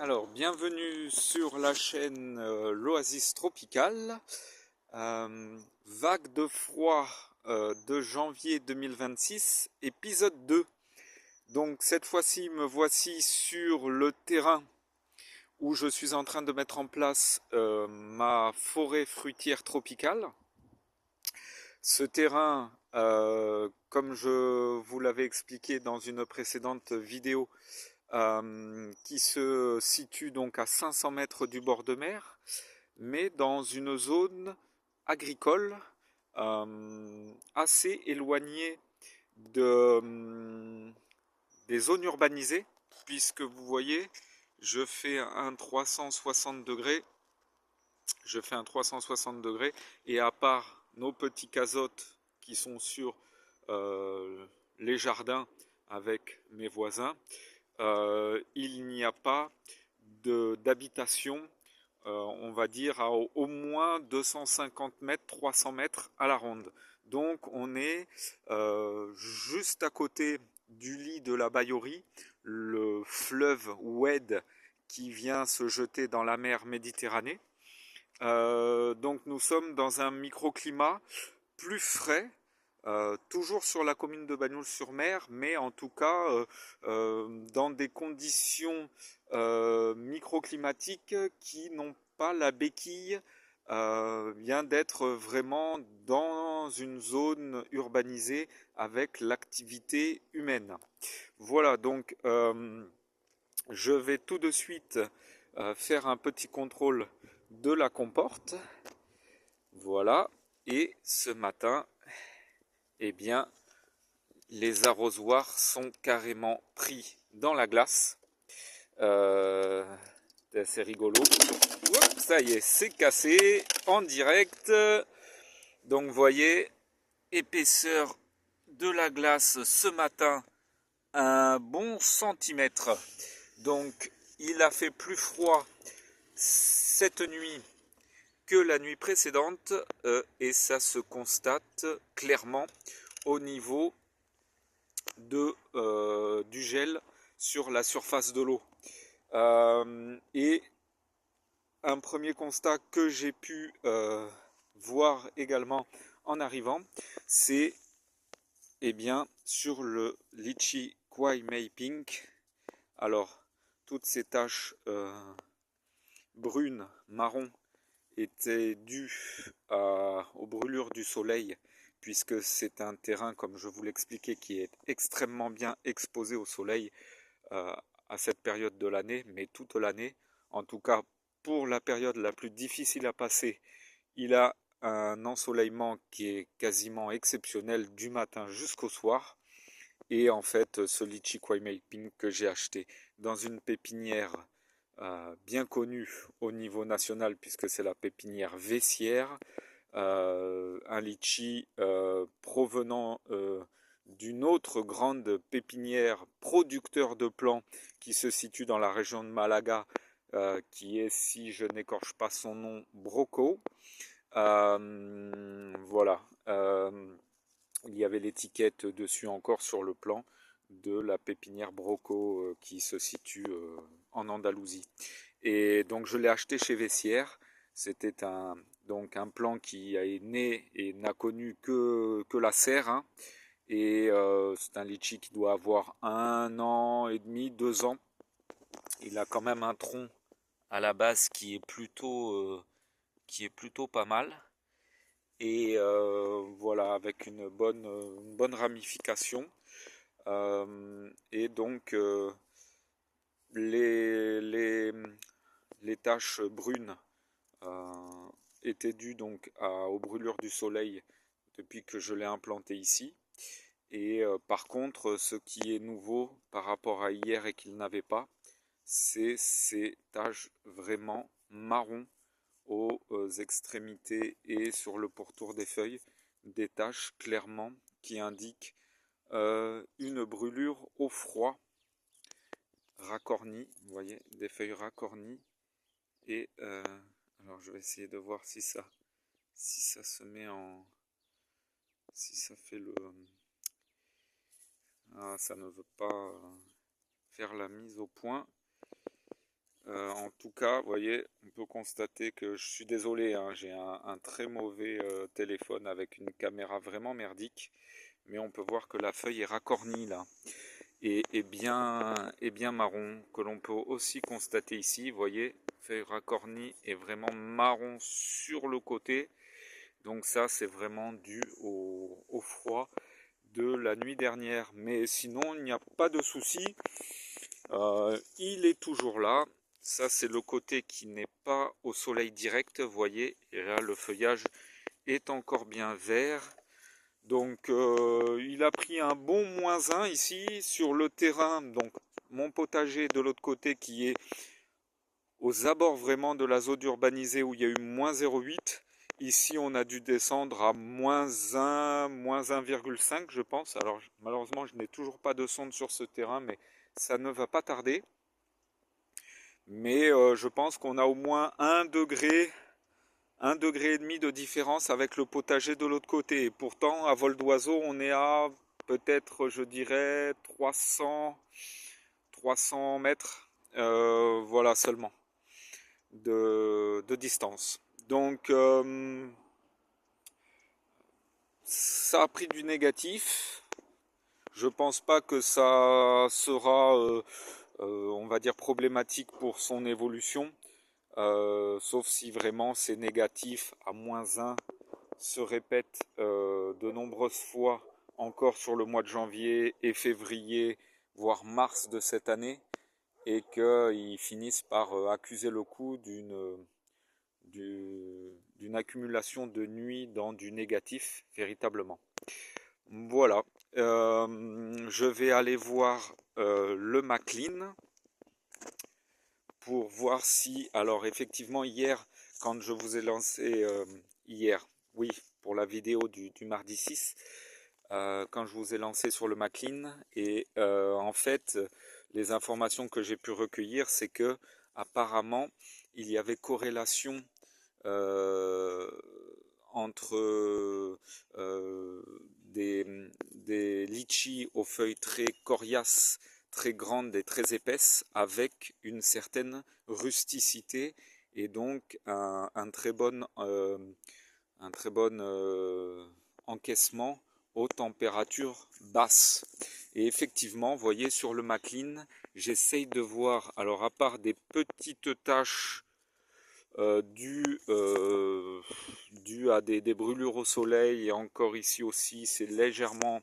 Alors, bienvenue sur la chaîne l'Oasis Tropicale. Vague de froid de janvier 2026, épisode 2. Donc cette fois-ci, me voici sur le terrain où je suis en train de mettre en place ma forêt fruitière tropicale. Ce terrain, comme je vous l'avais expliqué dans une précédente vidéo, qui se situe donc à 500 mètres du bord de mer, mais dans une zone agricole assez éloignée des zones urbanisées, puisque vous voyez, je fais un 360 degrés, et à part nos petits casottes qui sont sur les jardins avec mes voisins, il n'y a pas d'habitation, on va dire, à au moins 250 mètres, 300 mètres à la ronde. Donc on est juste à côté du lit de la Baïorie, le fleuve Oued qui vient se jeter dans la mer Méditerranée. Donc nous sommes dans un microclimat plus frais, toujours sur la commune de Bagnols-sur-Mer, mais en tout cas dans des conditions microclimatiques qui n'ont pas la béquille bien d'être vraiment dans une zone urbanisée avec l'activité humaine. Voilà, donc je vais tout de suite faire un petit contrôle de la comporte. Voilà, et ce matin, eh bien, les arrosoirs sont carrément pris dans la glace. C'est assez rigolo. Oups, ça y est, c'est cassé en direct. Donc, vous voyez, épaisseur de la glace ce matin, un bon centimètre. Donc, il a fait plus froid cette nuit que la nuit précédente et ça se constate clairement au niveau du gel sur la surface de l'eau. Et un premier constat que j'ai pu voir également en arrivant, c'est bien sur le litchi Kwai Mei Pink. Alors, toutes ces taches brunes, marron, étaient dues aux brûlures du soleil, puisque c'est un terrain, comme je vous l'expliquais, qui est extrêmement bien exposé au soleil à cette période de l'année, mais toute l'année. En tout cas, pour la période la plus difficile à passer, il a un ensoleillement qui est quasiment exceptionnel du matin jusqu'au soir. Et en fait, ce litchi Kwai Mei Ping que j'ai acheté dans une pépinière bien connue au niveau national, puisque c'est la pépinière Vessière, un litchi provenant d'une autre grande pépinière producteur de plants qui se situe dans la région de Malaga, qui est, si je n'écorche pas son nom, Broco. Voilà. Il y avait l'étiquette dessus encore sur le plan de la pépinière Broco qui se situe en Andalousie. Et donc je l'ai acheté chez Vessière. C'était donc un plant qui est né et n'a connu que la serre. Hein. Et c'est un litchi qui doit avoir 1 an et demi, 2 ans. Il a quand même un tronc à la base qui est plutôt pas mal. Et voilà, avec une bonne ramification. Et donc les taches brunes étaient dues donc aux brûlures du soleil depuis que je l'ai implanté ici. Et par contre, ce qui est nouveau par rapport à hier et qu'il n'avait pas, c'est ces taches vraiment marron aux extrémités et sur le pourtour des feuilles, des taches clairement qui indiquent une brûlure au froid, racornie, vous voyez, des feuilles racornies. Et alors je vais essayer de voir si ça se met en, si ça fait le, ça ne veut pas faire la mise au point. En tout cas, vous voyez, on peut constater que je suis désolé, hein, j'ai un très mauvais téléphone avec une caméra vraiment merdique, mais on peut voir que la feuille est racornie là et bien marron, que l'on peut aussi constater ici, vous voyez, feuille racornie est vraiment marron sur le côté, donc ça c'est vraiment dû au froid de la nuit dernière, mais sinon il n'y a pas de souci. Il est toujours là. Ça, c'est le côté qui n'est pas au soleil direct, vous voyez. Et là, le feuillage est encore bien vert. Donc, il a pris un bon -1 ici sur le terrain. Donc, mon potager de l'autre côté qui est aux abords vraiment de la zone urbanisée où il y a eu -0,8. Ici, on a dû descendre à -1, -1,5, je pense. Alors, malheureusement, je n'ai toujours pas de sonde sur ce terrain, mais ça ne va pas tarder. Mais je pense qu'on a au moins 1,5 degré de différence avec le potager de l'autre côté. Et pourtant, à vol d'oiseau, on est à peut-être, je dirais, 300 mètres, voilà seulement, de distance. Donc, ça a pris du négatif. Je pense pas que ça sera, on va dire, problématique pour son évolution. Sauf si vraiment c'est négatif à -1 se répète de nombreuses fois encore sur le mois de janvier et février, voire mars de cette année, et qu'ils finissent par accuser le coup d'une accumulation de nuits dans du négatif, véritablement. Voilà, je vais aller voir le Maclean pour voir si, alors effectivement hier, quand je vous ai lancé, hier, oui, pour la vidéo du mardi 6, quand je vous ai lancé sur le Maclean, et en fait, les informations que j'ai pu recueillir, c'est que apparemment, il y avait corrélation euh, entre des litchis aux feuilles très coriaces, très grandes et très épaisses, avec une certaine rusticité et donc un très bon encaissement aux températures basses. Et effectivement, vous voyez sur le Maclean, j'essaye de voir, alors à part des petites taches dû à des brûlures au soleil, et encore ici aussi c'est légèrement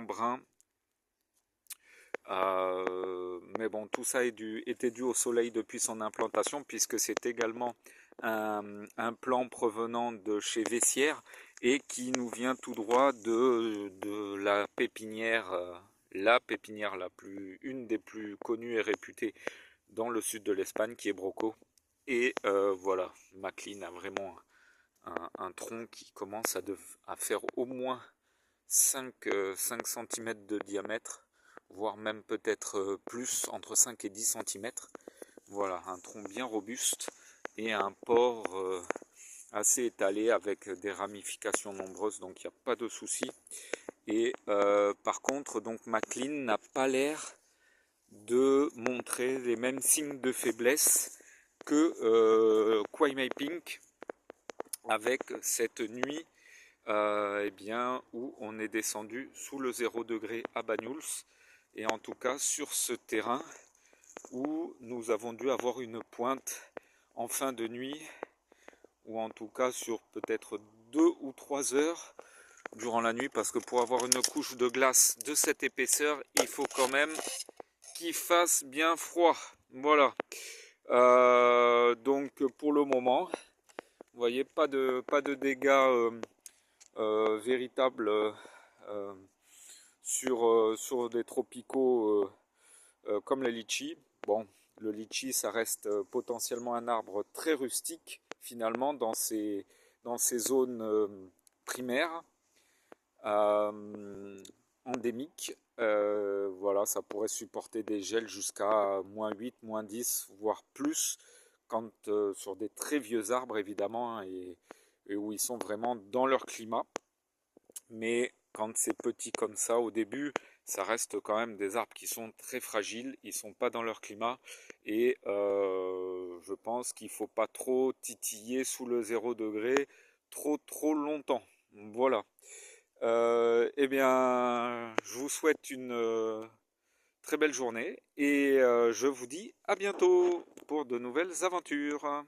brun. Mais bon, tout ça était dû au soleil depuis son implantation, puisque c'est également un plant provenant de chez Vessière et qui nous vient tout droit de la pépinière une des plus connues et réputées dans le sud de l'Espagne, qui est Broco. Et voilà, Maclean a vraiment un tronc qui commence à faire au moins 5 cm de diamètre, voire même peut-être plus, entre 5 et 10 cm. Voilà, un tronc bien robuste et un port assez étalé avec des ramifications nombreuses, donc il n'y a pas de souci. Et par contre, donc Maclean n'a pas l'air de montrer les mêmes signes de faiblesse que Kwai Pink, avec cette nuit eh bien, où on est descendu sous le 0 degré à Banyuls, et en tout cas sur ce terrain où nous avons dû avoir une pointe en fin de nuit, ou en tout cas sur peut-être 2 ou 3 heures durant la nuit, parce que pour avoir une couche de glace de cette épaisseur, il faut quand même qu'il fasse bien froid. Voilà. Donc pour le moment, vous voyez, pas de dégâts véritables sur des tropicaux comme les litchis. Bon, le litchi, ça reste potentiellement un arbre très rustique finalement dans ces zones primaires, endémiques. Voilà, ça pourrait supporter des gels jusqu'à -8, -10, voire plus, quand sur des très vieux arbres évidemment, hein, et où ils sont vraiment dans leur climat. Mais quand c'est petit comme ça au début, ça reste quand même des arbres qui sont très fragiles, ils sont pas dans leur climat et je pense qu'il faut pas trop titiller sous le 0 degré trop longtemps. Voilà. Eh bien, je vous souhaite une très belle journée et je vous dis à bientôt pour de nouvelles aventures.